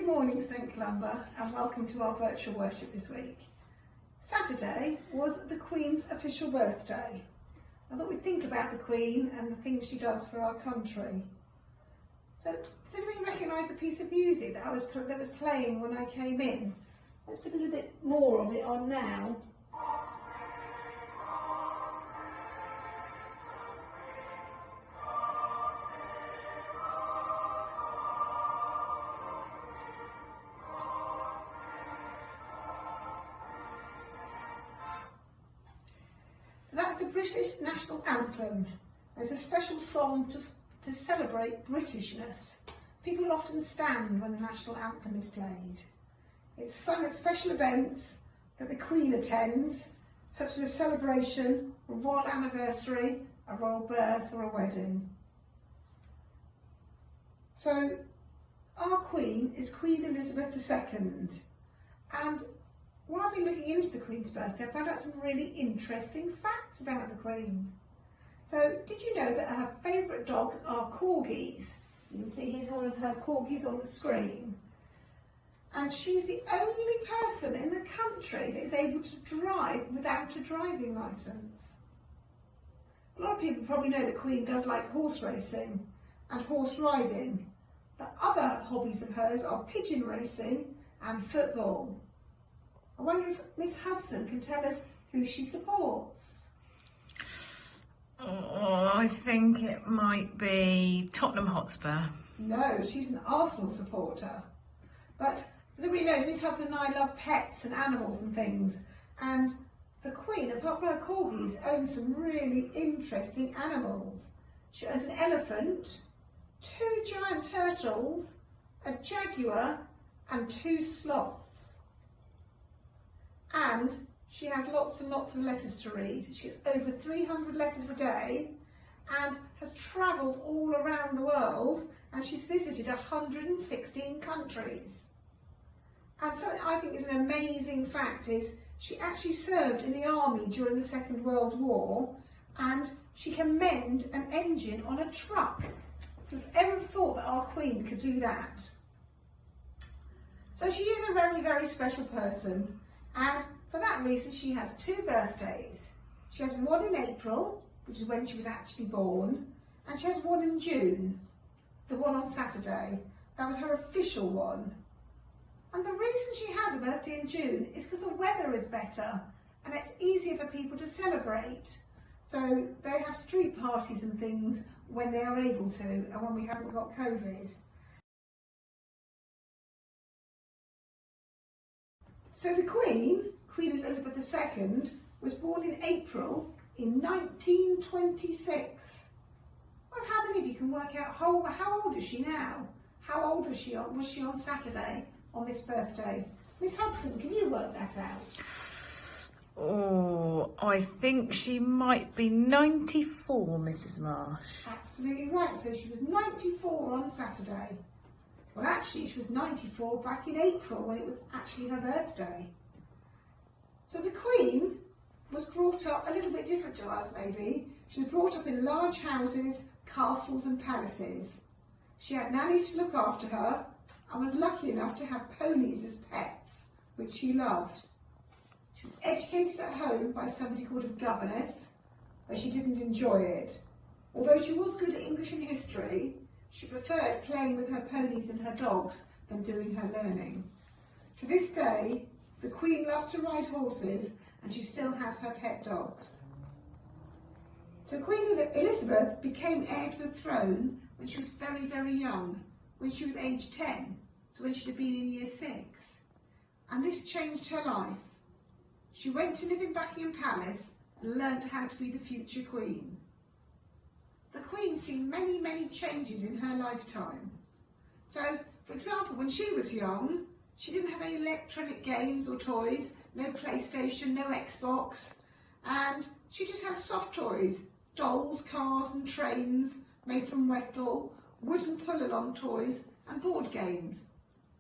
Good morning, St Columba, and welcome to our virtual worship this week. Saturday was the Queen's official birthday. I thought we'd think about the Queen and the things she does for our country. So, does anybody recognise the piece of music that was playing when I came in? Let's put a little bit more of it on now. So that's the British national anthem. It's a special song to celebrate Britishness. People often stand when the national anthem is played. It's sung at special events that the Queen attends, such as a celebration, a royal anniversary, a royal birth or a wedding. So our Queen is Queen Elizabeth II, and while I've been looking into the Queen's birthday, I found out some really interesting facts about the Queen. So, did you know that her favourite dogs are corgis? You can see here's one of her corgis on the screen. And she's the only person in the country that is able to drive without a driving licence. A lot of people probably know the Queen does like horse racing and horse riding, but other hobbies of hers are pigeon racing and football. I wonder if Miss Hudson can tell us who she supports. Oh, I think it might be Tottenham Hotspur. No, she's an Arsenal supporter. But everybody knows Miss Hudson and I love pets and animals and things. And the Queen, apart from her corgis, owns some really interesting animals. She owns an elephant, 2 giant turtles, a jaguar and 2 sloths. And she has lots and lots of letters to read. She gets over 300 letters a day and has travelled all around the world, and she's visited 116 countries. And something I think is an amazing fact is she actually served in the army during the Second World War, and she can mend an engine on a truck. Who'd ever thought that our Queen could do that? So she is a very, very special person. And for that reason, she has 2 birthdays. She has one in April, which is when she was actually born, and she has one in June, the one on Saturday. That was her official one. And the reason she has a birthday in June is because the weather is better and it's easier for people to celebrate. So they have street parties and things when they are able to and when we haven't got COVID. So the Queen, Queen Elizabeth II, was born in April in 1926. Well, how many of you can work out how old is she now? How old was she on Saturday on this birthday? Miss Hudson, can you work that out? Oh, I think she might be 94, Mrs Marsh. Absolutely right. So she was 94 on Saturday. Well, actually, she was 94 back in April when it was actually her birthday. So the Queen was brought up a little bit different to us, maybe. She was brought up in large houses, castles and palaces. She had nannies to look after her and was lucky enough to have ponies as pets, which she loved. She was educated at home by somebody called a governess, but she didn't enjoy it. Although she was good at English and history, she preferred playing with her ponies and her dogs than doing her learning. To this day, the Queen loves to ride horses and she still has her pet dogs. So Queen Elizabeth became heir to the throne when she was very, very young, when she was aged 10, so when she'd have been in year 6. And this changed her life. She went to live in Buckingham Palace and learnt how to be the future Queen. The Queen's seen many, many changes in her lifetime. So, for example, when she was young, she didn't have any electronic games or toys, no PlayStation, no Xbox, and she just had soft toys, dolls, cars and trains made from metal, wooden pull-along toys and board games.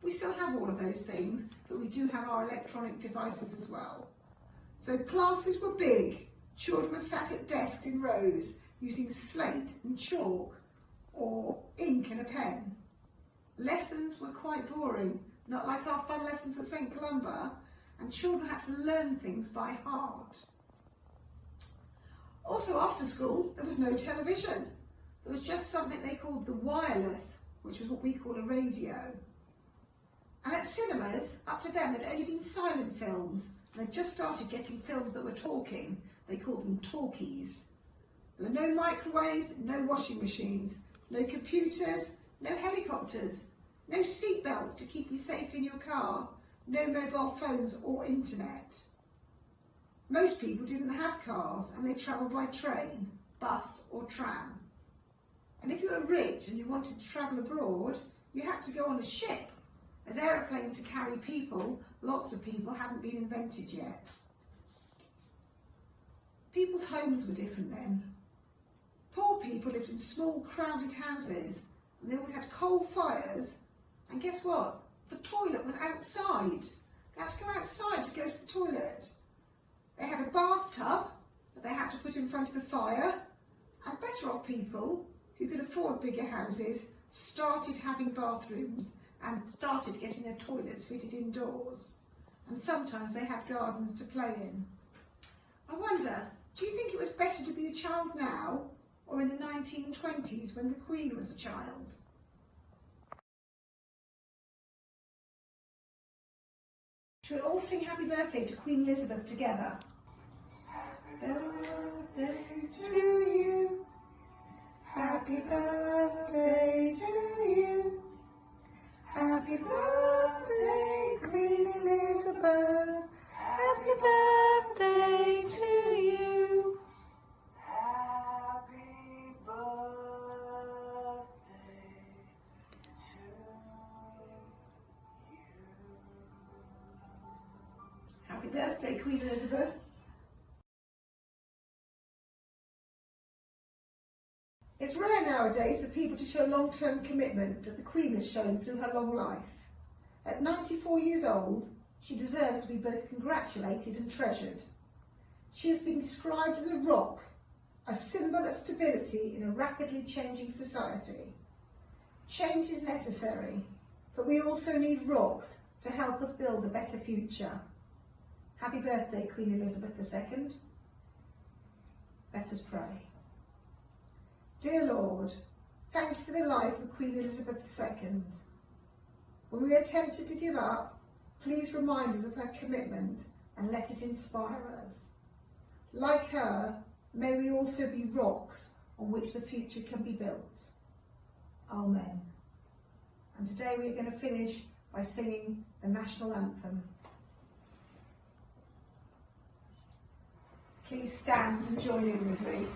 We still have all of those things, but we do have our electronic devices as well. So classes were big. Children were sat at desks in rows, using slate and chalk or ink and a pen. Lessons were quite boring not like our fun lessons at St Columba, and children had to learn things by heart. Also, after school, there was no television. There was just something they called the wireless, which was what we call a radio. And at cinemas, up to then, there'd only been silent films, and they'd just started getting films that were talking. They called them talkies. There were no microwaves, no washing machines, no computers, no helicopters, no seatbelts to keep you safe in your car, no mobile phones or internet. Most people didn't have cars and they travelled by train, bus or tram. And if you were rich and you wanted to travel abroad, you had to go on a ship, as aeroplanes to carry people, lots of people, hadn't been invented yet. People's homes were different then. Poor people lived in small, crowded houses, and they always had coal fires, and guess what? The toilet was outside. They had to go outside to go to the toilet. They had a bathtub that they had to put in front of the fire, and better off people who could afford bigger houses started having bathrooms and started getting their toilets fitted indoors. And sometimes they had gardens to play in. I wonder, do you think it was better to be a child now or in the 1920s when the Queen was a child? Shall we all sing Happy Birthday to Queen Elizabeth together? Happy birthday to you. Happy birthday to you. Happy birthday, Queen Elizabeth. Happy birthday to you. Happy birthday to you. Happy birthday, Queen Elizabeth. It's rare nowadays for people to show long-term commitment that the Queen has shown through her long life. At 94 years old, she deserves to be both congratulated and treasured. She has been described as a rock, a symbol of stability in a rapidly changing society. Change is necessary, but we also need rocks to help us build a better future. Happy birthday, Queen Elizabeth II. Let us pray. Dear Lord, thank you for the life of Queen Elizabeth II. When we are tempted to give up, please remind us of her commitment and let it inspire us. Like her, may we also be rocks on which the future can be built. Amen. And today we are going to finish by singing the national anthem. Please stand and join in with me.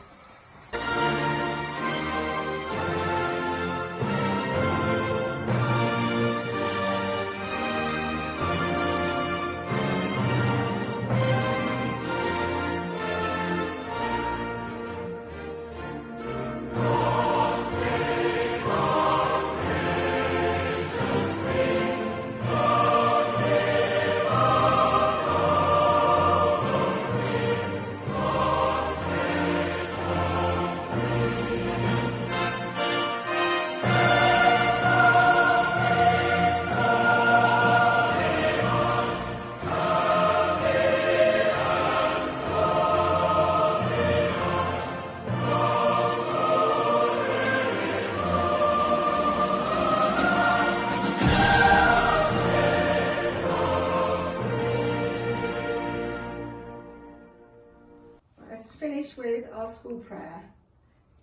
Let's finish with our school prayer.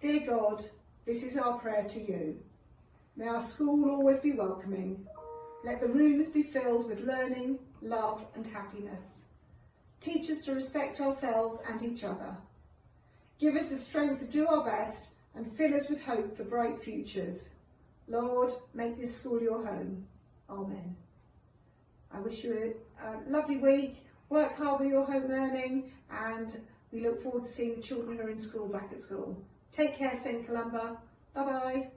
Dear God, this is our prayer to you. May our school always be welcoming. Let the rooms be filled with learning, love and happiness. Teach us to respect ourselves and each other. Give us the strength to do our best and fill us with hope for bright futures. Lord, make this school your home. Amen. I wish you a lovely week. Work hard with your home learning, and we look forward to seeing the children who are in school back at school. Take care, St Columba. Bye-bye.